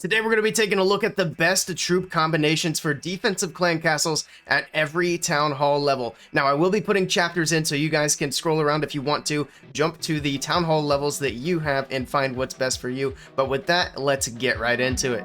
Today we're going to be taking a look at the best troop combinations for defensive clan castles at every town hall level. Now I will be putting chapters in so you guys can scroll around if you want to, jump to the town hall levels that you have and find what's best for you. But with that, let's get right into it.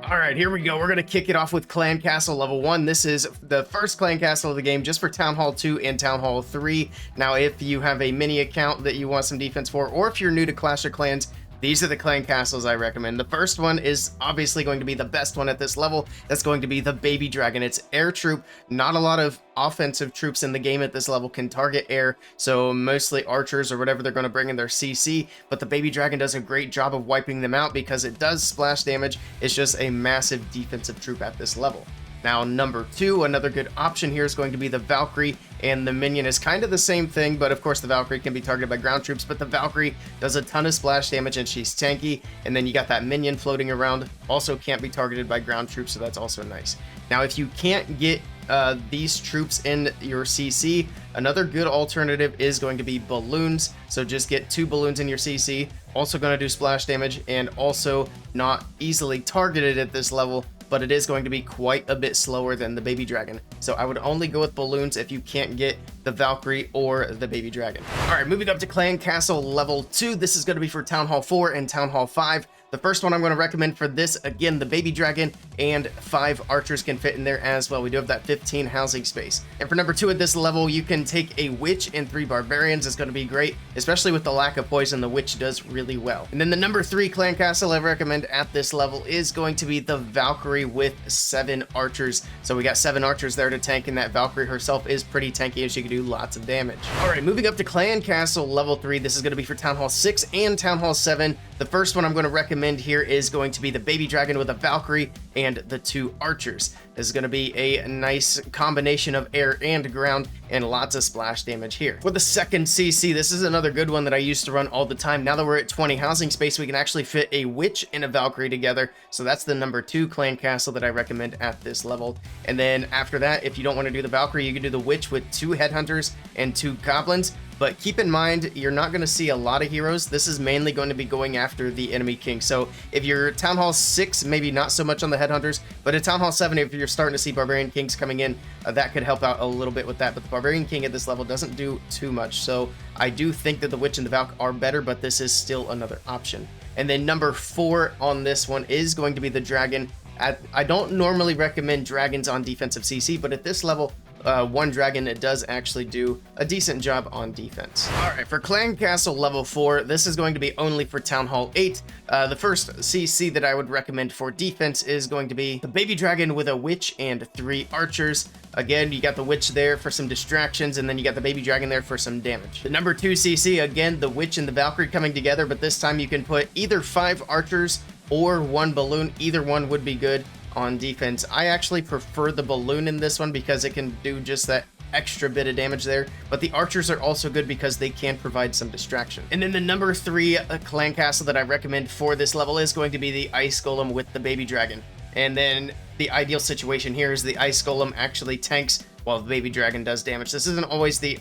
All right, here we go. We're going to kick it off with Clan Castle Level 1. This is the first Clan Castle of the game just for Town Hall 2 and Town Hall 3. Now, if you have a mini account that you want some defense for, or if you're new to Clash of Clans, these are the clan castles I recommend. The first one is obviously going to be the best one at this level. That's going to be the Baby Dragon. It's air troop. Not a lot of offensive troops in the game at this level can target air, so mostly archers or whatever they're going to bring in their CC, but the Baby Dragon does a great job of wiping them out because it does splash damage. It's just a massive defensive troop at this level. Now, number 2, another good option here is going to be the Valkyrie, and the minion is kind of the same thing, but of course the Valkyrie can be targeted by ground troops, but the Valkyrie does a ton of splash damage and she's tanky, and then you got that minion floating around, also can't be targeted by ground troops, so that's also nice. Now, if you can't get these troops in your CC, another good alternative is going to be balloons, so just get 2 balloons in your CC, also going to do splash damage, and also not easily targeted at this level, but it is going to be quite a bit slower than the Baby Dragon. So I would only go with balloons if you can't get the Valkyrie or the Baby Dragon. All right, moving up to Clan Castle Level 2. This is going to be for Town Hall 4 and Town Hall 5. The first one I'm going to recommend for this, again, the Baby Dragon, and 5 archers can fit in there as well. We do have that 15 housing space. And for number 2 at this level, you can take a witch and 3 barbarians. It's going to be great, especially with the lack of poison. The witch does really well. And then the number 3 clan castle I recommend at this level is going to be the Valkyrie with 7 archers. So we got 7 archers there to tank, and that Valkyrie herself is pretty tanky and she can do lots of damage. All right, moving up to Clan Castle Level 3. This is going to be for Town Hall 6 and Town Hall 7. The first one I'm going to recommend here is going to be the Baby Dragon with a Valkyrie and the 2 archers. This is going to be a nice combination of air and ground and lots of splash damage here. For the second CC, this is another good one that I used to run all the time. Now that we're at 20 housing space, we can actually fit a witch and a Valkyrie together. So that's the number 2 clan castle that I recommend at this level. And then after that, if you don't want to do the Valkyrie, you can do the witch with 2 headhunters and 2 goblins. But keep in mind, you're not going to see a lot of heroes. This is mainly going to be going after the enemy king. So if you're Town Hall 6, maybe not so much on the headhunters, but at Town Hall 7, if you're starting to see barbarian kings coming in, that could help out a little bit with that. But the barbarian king at this level doesn't do too much. So I do think that the witch and the Valk are better, but this is still another option. And then number 4 on this one is going to be the dragon. I don't normally recommend dragons on defensive CC, but at this level, 1 dragon, it does actually do a decent job on defense. All right, for Clan Castle Level 4, this is going to be only for Town Hall 8. The first CC that I would recommend for defense is going to be the Baby Dragon with a witch and 3 archers. Again, you got the witch there for some distractions, and then you got the Baby Dragon there for some damage. The number 2 CC, again, the witch and the Valkyrie coming together, but this time you can put either 5 archers or 1 balloon. Either one would be good on defense. I actually prefer the balloon in this one because it can do just that extra bit of damage there, but the archers are also good because they can provide some distraction. And then the number 3 clan castle that I recommend for this level is going to be the Ice Golem with the Baby Dragon. And then the ideal situation here is the Ice Golem actually tanks while the Baby Dragon does damage. This isn't always the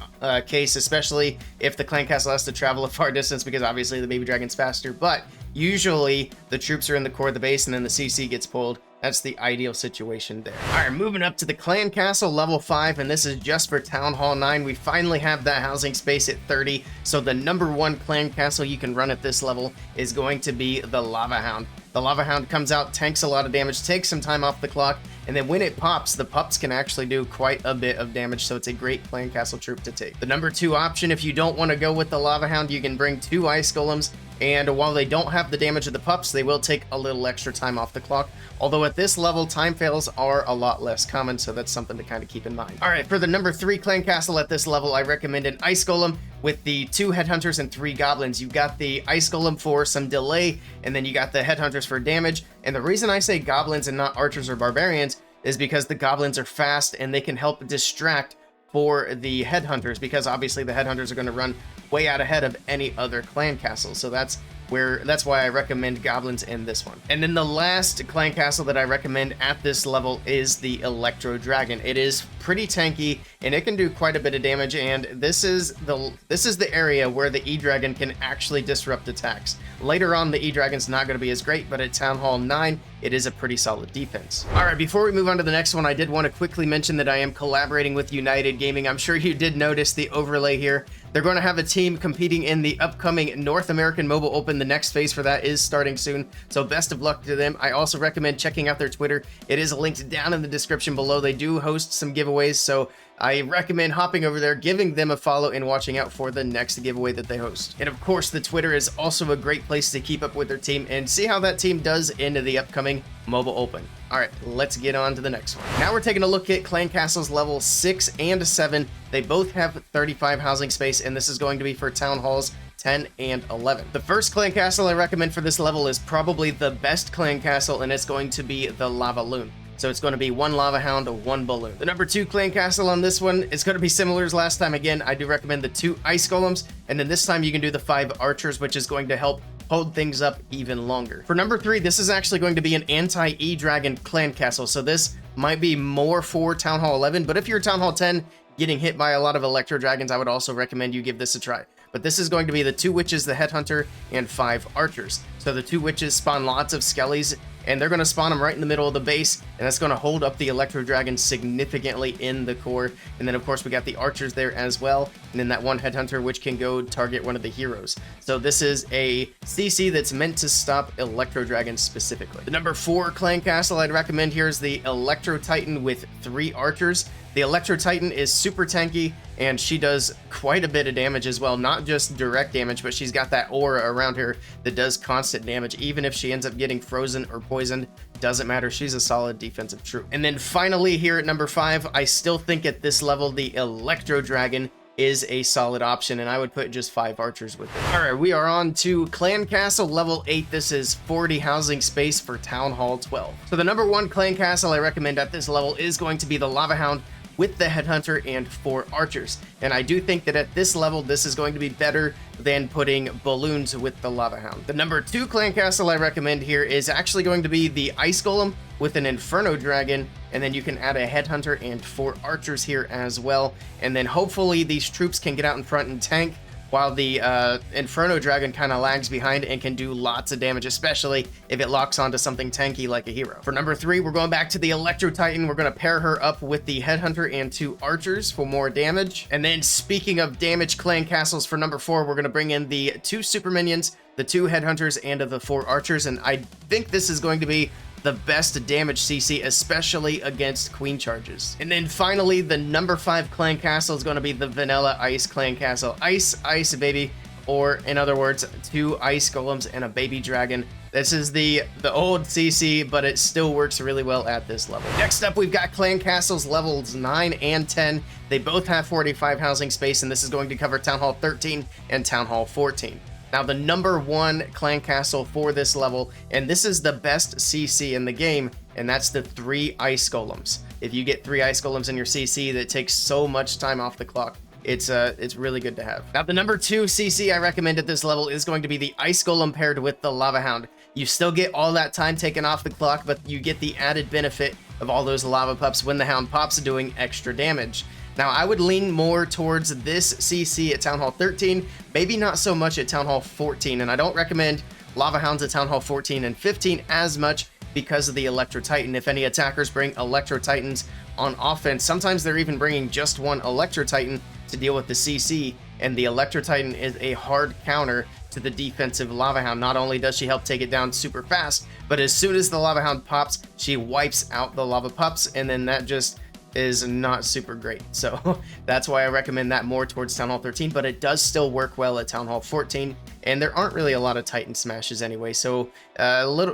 case, especially if the clan castle has to travel a far distance, because obviously the Baby Dragon's faster, but usually the troops are in the core of the base and then the CC gets pulled. That's the ideal situation there. All right, moving up to the Clan Castle Level 5, and this is just for Town Hall 9. We finally have that housing space at 30, so the number 1 clan castle you can run at this level is going to be the Lava Hound. The Lava Hound comes out, tanks a lot of damage, takes some time off the clock, and then when it pops, the pups can actually do quite a bit of damage, so it's a great clan castle troop to take. The number 2 option, if you don't want to go with the Lava Hound, you can bring 2 Ice Golems, and while they don't have the damage of the pups, they will take a little extra time off the clock. Although at this level, time fails are a lot less common, so that's something to kind of keep in mind. All right, for the number 3 clan castle at this level, I recommend an Ice Golem with the 2 headhunters and 3 goblins. You got the Ice Golem for some delay, and then you got the headhunters for damage. And the reason I say goblins and not archers or barbarians is because the goblins are fast and they can help distract for the headhunters, because obviously the headhunters are going to run way out ahead of any other clan castle. So that's that's why I recommend goblins in this one. And then the last clan castle that I recommend at this level is the Electro Dragon. It is pretty tanky and it can do quite a bit of damage, and this is the area where the E-Dragon can actually disrupt attacks. Later on, the E-Dragon's not going to be as great, but at Town Hall 9, it is a pretty solid defense. Alright, before we move on to the next one, I did want to quickly mention that I am collaborating with United Gaming. I'm sure you did notice the overlay here. They're going to have a team competing in the upcoming North American Mobile Open. The next phase for that is starting soon, so best of luck to them. I also recommend checking out their Twitter. It is linked down in the description below. They do host some giveaways, so I recommend hopping over there, giving them a follow, and watching out for the next giveaway that they host. And of course, the Twitter is also a great place to keep up with their team and see how that team does into the upcoming Mobile Open. Alright, let's get on to the next one. Now we're taking a look at clan castles level 6 and 7. They both have 35 housing space, and this is going to be for town halls 10 and 11. The first clan castle I recommend for this level is probably the best clan castle, and it's going to be the Lava Loon. So it's going to be 1 Lava Hound, 1 Balloon. The number 2 clan castle on this one is going to be similar as last time. Again, I do recommend the 2 Ice Golems, and then this time you can do the 5 Archers, which is going to help hold things up even longer. For number 3, this is actually going to be an anti-E-Dragon clan castle, so this might be more for Town Hall 11, but if you're Town Hall 10 getting hit by a lot of Electro Dragons, I would also recommend you give this a try. But this is going to be the 2 Witches, the Headhunter, and 5 Archers. So the 2 Witches spawn lots of Skellies, and they're going to spawn them right in the middle of the base, and that's going to hold up the Electro Dragon significantly in the core. And then of course we got the Archers there as well, and then that 1 Headhunter which can go target one of the heroes. So this is a CC that's meant to stop Electro Dragons specifically. The number 4 clan castle I'd recommend here is the Electro Titan with 3 Archers. The Electro Titan is super tanky, and she does quite a bit of damage as well. Not just direct damage, but she's got that aura around her that does constant damage. Even if she ends up getting frozen or poisoned, doesn't matter. She's a solid defensive troop. And then finally here at number 5, I still think at this level, the Electro Dragon is a solid option, and I would put just 5 Archers with it. Alright, we are on to Clan Castle level 8. This is 40 housing space for Town Hall 12. So the number 1 Clan Castle I recommend at this level is going to be the Lava Hound with the Headhunter and 4 Archers. And I do think that at this level, this is going to be better than putting Balloons with the Lava Hound. The number 2 clan castle I recommend here is actually going to be the Ice Golem with an Inferno Dragon, and then you can add a Headhunter and 4 Archers here as well. And then hopefully these troops can get out in front and tank, while the Inferno Dragon kind of lags behind and can do lots of damage, especially if it locks onto something tanky like a hero. For number 3, we're going back to the Electro Titan. We're going to pair her up with the Headhunter and 2 Archers for more damage. And then speaking of damage clan castles, for number 4, we're going to bring in the 2 Super Minions, the 2 Headhunters, and the 4 Archers. And I think this is going to be the best damage CC, especially against queen charges. And then finally, the number 5 clan castle is going to be the Vanilla Ice clan castle. Ice, ice, baby. Or in other words, 2 ice golems and a baby dragon. This is the old CC, but it still works really well at this level. Next up, we've got clan castles levels 9 and 10. They both have 45 housing space, and this is going to cover Town Hall 13 and Town Hall 14. Now, the number 1 clan castle for this level, and this is the best CC in the game, and that's the 3 ice golems. If you get 3 ice golems in your CC, that takes so much time off the clock. It's really good to have. Now, the number 2 CC I recommend at this level is going to be the Ice Golem paired with the Lava Hound. You still get all that time taken off the clock, but you get the added benefit of all those lava pups when the Hound pops doing extra damage. Now, I would lean more towards this CC at Town Hall 13, maybe not so much at Town Hall 14, and I don't recommend Lava Hounds at Town Hall 14 and 15 as much because of the Electro Titan. If any attackers bring Electro Titans on offense, sometimes they're even bringing just 1 Electro Titan to deal with the CC, and the Electro Titan is a hard counter to the defensive Lava Hound. Not only does she help take it down super fast, but as soon as the Lava Hound pops, she wipes out the lava pups, and then that just is not super great. So that's why I recommend that more towards Town Hall 13, but it does still work well at Town Hall 14, and there aren't really a lot of Titan smashes anyway, so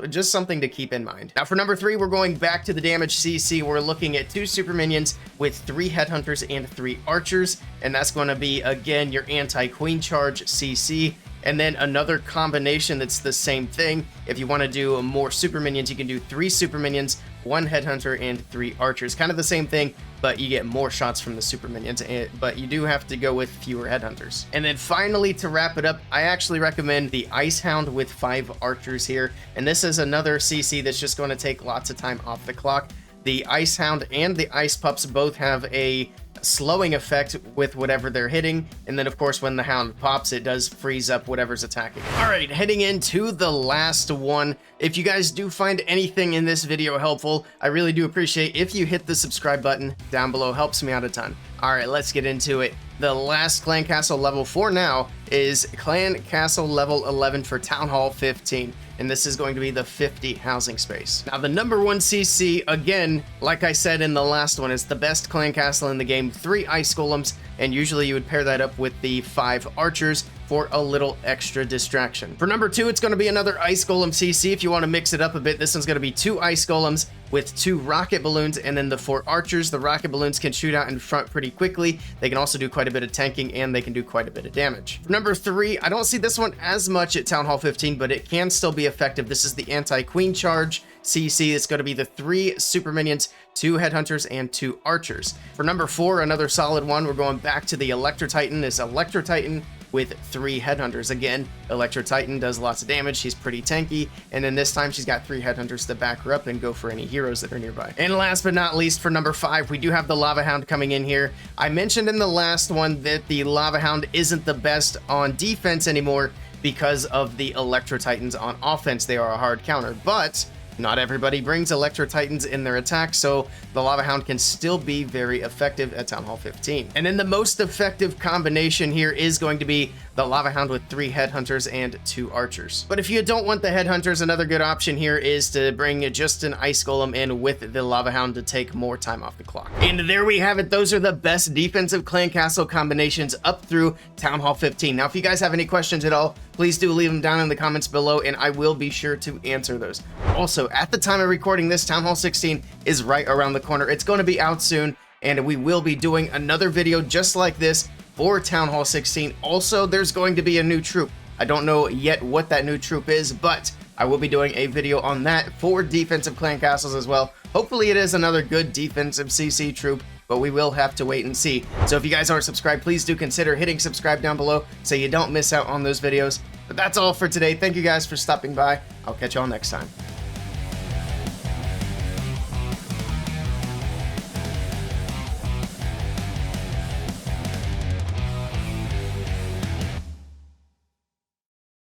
just something to keep in mind. Now for number 3, we're going back to the damage CC. We're looking at 2 Super Minions with 3 Headhunters and 3 Archers, and that's going to be, again, your anti-Queen Charge CC. And then another combination that's the same thing. If you want to do more super minions, you can do 3 super minions, 1 headhunter, and 3 archers. Kind of the same thing, but you get more shots from the super minions, but you do have to go with fewer headhunters. And then finally, to wrap it up, I actually recommend the Ice Hound with 5 archers here. And this is another CC that's just going to take lots of time off the clock. The Ice Hound and the Ice Pups both have a slowing effect with whatever they're hitting, and then of course when the Hound pops, it does freeze up whatever's attacking. All right, heading into the last one. If you guys do find anything in this video helpful, I really do appreciate if you hit the subscribe button down below. Helps me out a ton. All right, let's get into it. The last clan castle level for now is clan castle level 11 for town hall 15. And this is going to be the 50 housing space. Now, the number 1 CC, again, like I said in the last one, is the best clan castle in the game. 3 ice golems, and usually you would pair that up with the 5 archers for a little extra distraction. For number 2, it's going to be another ice golem CC. If you want to mix it up a bit, this one's going to be 2 ice golems with 2 rocket balloons, and then the 4 archers. The rocket balloons can shoot out in front pretty quickly. They can also do quite a bit of tanking, and they can do quite a bit of damage. For number 3, I don't see this one as much at Town Hall 15, but it can still be effective. This is the anti-queen charge CC. It's going to be the 3 super minions, 2 headhunters, and 2 archers. For number 4, another solid one, we're going back to the Electro Titan. This Electro Titan with 3 headhunters. Again, Electro Titan does lots of damage. She's pretty tanky, and then this time she's got 3 headhunters to back her up and go for any heroes that are nearby. And last but not least, for number 5, we do have the Lava Hound coming in here. I mentioned in the last one that the Lava Hound isn't the best on defense anymore because of the Electro Titans on offense. They are a hard counter, but not everybody brings Electro Titans in their attack, so the Lava Hound can still be very effective at Town Hall 15. And then the most effective combination here is going to be the Lava Hound with 3 headhunters and 2 archers. But if you don't want the headhunters, another good option here is to bring just an ice golem in with the Lava Hound to take more time off the clock. And there we have it. Those are the best defensive clan castle combinations up through Town Hall 15. Now, if you guys have any questions at all, please do leave them down in the comments below, and I will be sure to answer those. Also, at the time of recording this, Town Hall 16 is right around the corner. It's going to be out soon, and we will be doing another video just like this for Town Hall 16. Also, there's going to be a new troop. I don't know yet what that new troop is, but I will be doing a video on that for defensive clan castles as well. Hopefully it is another good defensive CC troop, but we will have to wait and see. So if you guys aren't subscribed, please do consider hitting subscribe down below so you don't miss out on those videos. But that's all for today. Thank you guys for stopping by. I'll catch y'all next time.